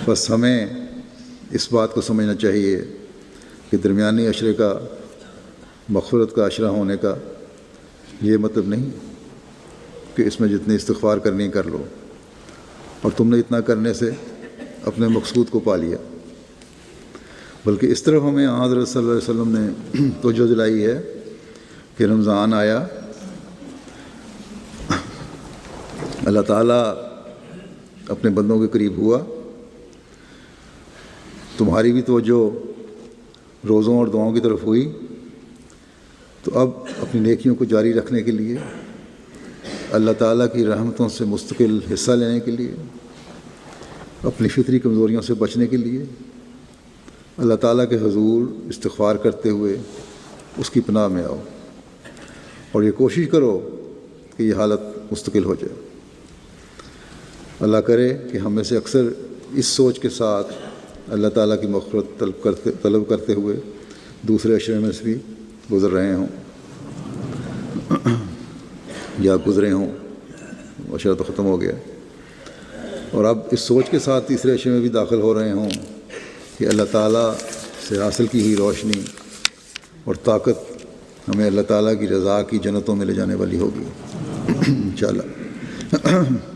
بس ہمیں اس بات کو سمجھنا چاہیے کہ درمیانی عشرے کا مغفرت کا عشرہ ہونے کا یہ مطلب نہیں کہ اس میں جتنی استغفار کرنی کر لو اور تم نے اتنا کرنے سے اپنے مقصود کو پا لیا، بلکہ اس طرف ہمیں حضرت صلی اللہ علیہ وسلم نے توجہ دلائی ہے کہ رمضان آیا، اللہ تعالیٰ اپنے بندوں کے قریب ہوا، تمہاری بھی توجہ روزوں اور دعاؤں کی طرف ہوئی، تو اب اپنی نیکیوں کو جاری رکھنے کے لیے، اللہ تعالیٰ کی رحمتوں سے مستقل حصہ لینے کے لیے، اپنی فطری کمزوریوں سے بچنے کے لیے اللہ تعالیٰ کے حضور استغفار کرتے ہوئے اس کی پناہ میں آؤ، اور یہ کوشش کرو کہ یہ حالت مستقل ہو جائے۔ اللہ کرے کہ ہم میں سے اکثر اس سوچ کے ساتھ اللہ تعالیٰ کی مغفرت طلب کرتے ہوئے دوسرے عشرے میں سے بھی گزر رہے ہوں یا گزرے ہوں، عشرہ تو ختم ہو گیا، اور اب اس سوچ کے ساتھ تیسرے عشرے میں بھی داخل ہو رہے ہوں کہ اللہ تعالیٰ سے حاصل کی ہوئی روشنی اور طاقت ہمیں اللہ تعالیٰ کی رضا کی جنتوں میں لے جانے والی ہوگی انشاءاللہ۔